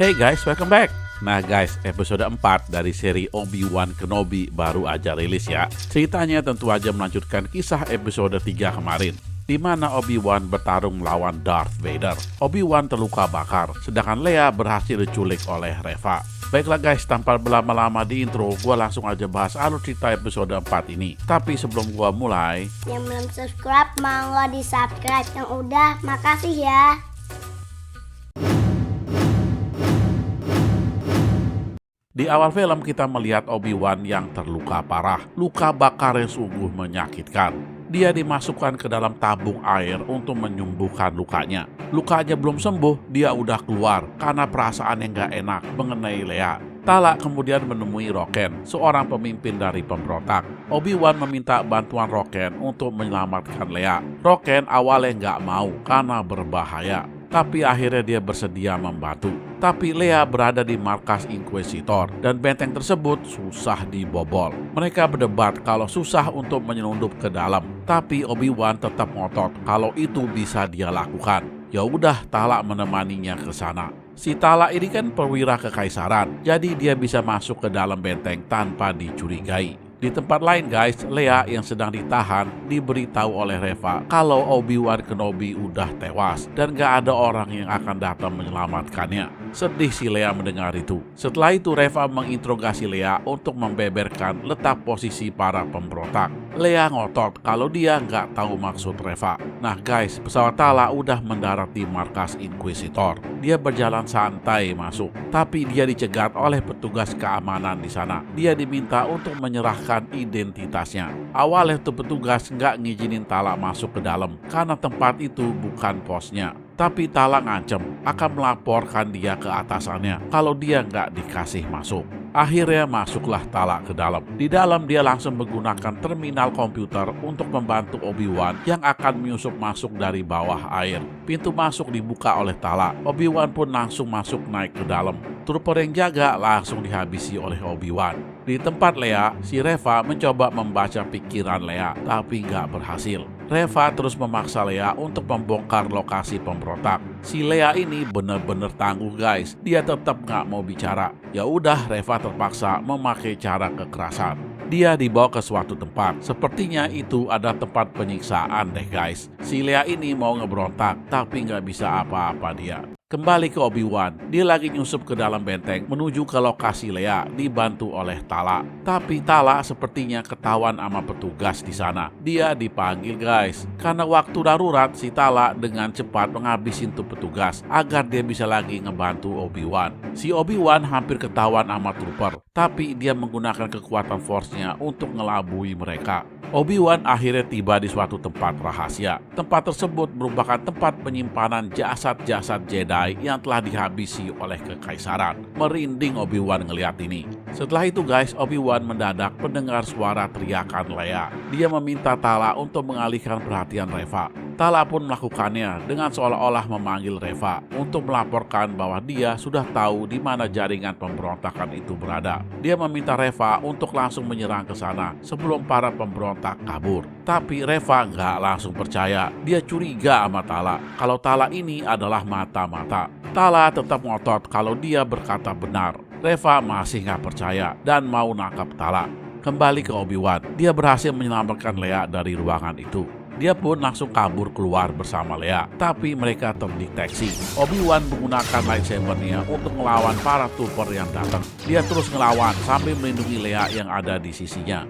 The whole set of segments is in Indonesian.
Hey guys, welcome back. Nah guys, episode 4 dari seri Obi-Wan Kenobi baru aja rilis ya. Ceritanya tentu aja melanjutkan kisah episode 3 kemarin, di mana Obi-Wan bertarung melawan Darth Vader. Obi-Wan terluka bakar, sedangkan Leia berhasil diculik oleh Reva. Baiklah guys, tanpa berlama-lama di intro, gue langsung aja bahas alur cerita episode 4 ini. Tapi sebelum gue mulai, yang belum subscribe, mau di subscribe. Yang udah, makasih ya. di awal film kita melihat Obi-Wan yang terluka parah. Luka bakar yang sungguh menyakitkan. Dia dimasukkan ke dalam tabung air untuk menyembuhkan lukanya. Lukanya belum sembuh, dia udah keluar karena perasaan yang gak enak mengenai Leia. Tala kemudian menemui Roken, seorang pemimpin dari pemberontak. Obi-Wan meminta bantuan Roken untuk menyelamatkan Leia. Roken awalnya gak mau karena berbahaya, tapi akhirnya dia bersedia membantu. Tapi Leia berada di markas Inquisitor dan benteng tersebut susah dibobol. Mereka berdebat kalau susah untuk menyelundup ke dalam, tapi Obi-Wan tetap ngotot kalau itu bisa dia lakukan. Ya udah, Tala menemaninya ke sana. Si Tala ini kan perwira kekaisaran, jadi dia bisa masuk ke dalam benteng tanpa dicurigai. Di tempat lain guys, Leia yang sedang ditahan diberitahu oleh Reva kalau Obi-Wan Kenobi udah tewas dan gak ada orang yang akan datang menyelamatkannya. Sedih si Leia mendengar itu. Setelah itu Reva menginterogasi Leia untuk membeberkan letak posisi para pemberontak. Leia ngotot kalau dia gak tahu maksud Reva. Nah guys, pesawat Tala udah mendarat di markas Inquisitor. Dia berjalan santai masuk, tapi dia dicegat oleh petugas keamanan di sana. Dia diminta untuk menyerahkan identitasnya. Awalnya tuh petugas nggak ngizinin Tala masuk ke dalam karena tempat itu bukan posnya. Tapi Tala ngancem akan melaporkan dia ke atasannya kalau dia nggak dikasih masuk. Akhirnya masuklah Tala ke dalam. Di dalam dia langsung menggunakan terminal komputer untuk membantu Obi-Wan yang akan menyusup masuk dari bawah air. Pintu masuk dibuka oleh Tala. Obi-Wan pun langsung masuk naik ke dalam. Trooper yang jaga langsung dihabisi oleh Obi-Wan. Di tempat Leia, si Reva mencoba membaca pikiran Leia, tapi nggak berhasil. Reva terus memaksa Leia untuk membongkar lokasi pemberontak. Si Leia ini bener-bener tangguh guys, dia tetap nggak mau bicara. Ya udah, Reva terpaksa memakai cara kekerasan. Dia dibawa ke suatu tempat, sepertinya itu ada tempat penyiksaan deh guys. Si Leia ini mau ngeberontak, tapi nggak bisa apa-apa dia. Kembali ke Obi-Wan, dia lagi nyusup ke dalam benteng menuju ke lokasi Leia dibantu oleh Tala. Tapi Tala sepertinya ketahuan sama petugas di sana. Dia dipanggil guys, karena waktu darurat si Tala dengan cepat menghabisin tuh petugas agar dia bisa lagi ngebantu Obi-Wan. Si Obi-Wan hampir ketahuan sama trooper, tapi dia menggunakan kekuatan force-nya untuk ngelabui mereka. Obi-Wan akhirnya tiba di suatu tempat rahasia. Tempat tersebut merupakan tempat penyimpanan jasad-jasad Jedi yang telah dihabisi oleh kekaisaran. Merinding Obi-Wan ngeliat ini. Setelah itu guys, Obi-Wan mendadak mendengar suara teriakan Leia. Dia meminta Tala untuk mengalihkan perhatian Reva. Tala pun melakukannya dengan seolah-olah memanggil Reva untuk melaporkan bahwa dia sudah tahu di mana jaringan pemberontakan itu berada. Dia meminta Reva untuk langsung menyerang ke sana sebelum para pemberontak kabur. Tapi Reva nggak langsung percaya. Dia curiga sama Tala kalau Tala ini adalah mata-mata. Tala tetap ngotot kalau dia berkata benar. Reva masih nggak percaya dan mau nangkap Tala. Kembali ke Obi-Wan, dia berhasil menyelamatkan Leia dari ruangan itu. Dia pun langsung kabur keluar bersama Leia, tapi mereka terdeteksi. Obi-Wan menggunakan lightsaber-nya untuk melawan para trooper yang datang. Dia terus ngelawan sambil melindungi Leia yang ada di sisinya.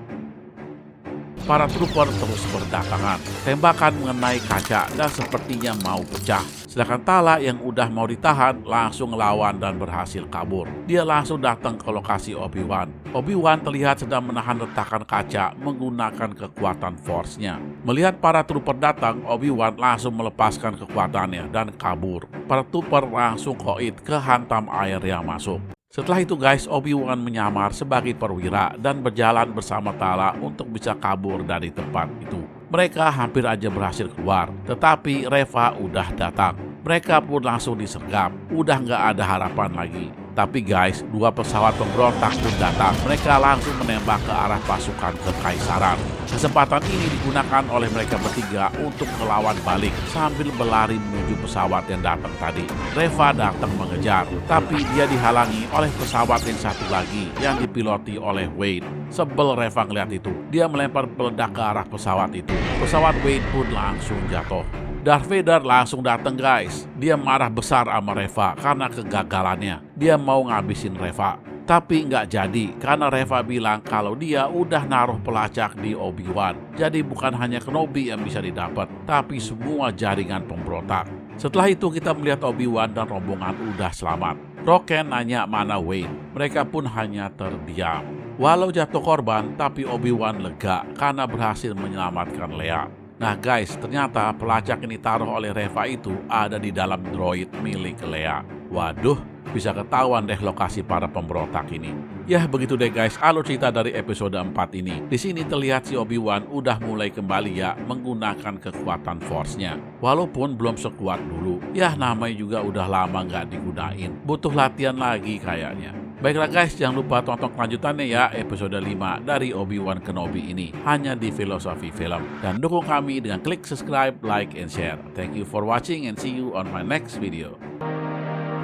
Para trooper terus berdatangan. Tembakan mengenai kaca dan sepertinya mau pecah. Sedangkan Tala yang udah mau ditahan langsung ngelawan dan berhasil kabur. Dia langsung datang ke lokasi Obi-Wan. Obi-Wan terlihat sedang menahan retakan kaca menggunakan kekuatan force-nya. Melihat para trooper datang, Obi-Wan langsung melepaskan kekuatannya dan kabur. Para trooper langsung koit ke hantam air yang masuk. Setelah itu guys, Obi-Wan menyamar sebagai perwira dan berjalan bersama Tala untuk bisa kabur dari tempat itu. Mereka hampir aja berhasil keluar, tetapi Reva udah datang. Mereka pun langsung disergap, udah nggak ada harapan lagi. Tapi guys, dua pesawat pemberontak pun datang. Mereka langsung menembak ke arah pasukan kekaisaran. Kesempatan ini digunakan oleh mereka bertiga untuk melawan balik sambil berlari menuju pesawat yang datang tadi. Reva datang mengejar, tapi dia dihalangi oleh pesawat yang satu lagi yang dipiloti oleh Wade. Sebel Reva ngeliat itu, dia melempar peledak ke arah pesawat itu. Pesawat Wade pun langsung jatuh. Darth Vader langsung datang guys. Dia marah besar sama Reva karena kegagalannya. Dia mau ngabisin Reva. Tapi nggak jadi karena Reva bilang kalau dia udah naruh pelacak di Obi-Wan. Jadi bukan hanya Kenobi yang bisa didapat, tapi semua jaringan pemberontak. Setelah itu kita melihat Obi-Wan dan rombongan udah selamat. Roken nanya mana Wayne. Mereka pun hanya terdiam. Walau jatuh korban, tapi Obi-Wan lega karena berhasil menyelamatkan Leia. Nah guys, ternyata pelacak yang ditaruh oleh Reva itu ada di dalam droid milik Leia. Waduh, bisa ketahuan deh lokasi para pemberontak ini. Ya begitu deh guys, alur cerita dari episode 4 ini. Di sini terlihat si Obi-Wan udah mulai kembali ya menggunakan kekuatan Force-nya. Walaupun belum sekuat dulu. Ya namanya juga udah lama nggak digunain. Butuh latihan lagi kayaknya. Baiklah guys, jangan lupa tonton kelanjutannya ya episode 5 dari Obi-Wan Kenobi ini hanya di Filosofi Film. Dan dukung kami dengan klik subscribe, like, and share. Thank you for watching and see you on my next video.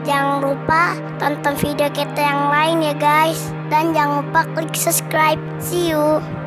Jangan lupa tonton video kita yang lain ya guys. Dan jangan lupa klik subscribe. See you.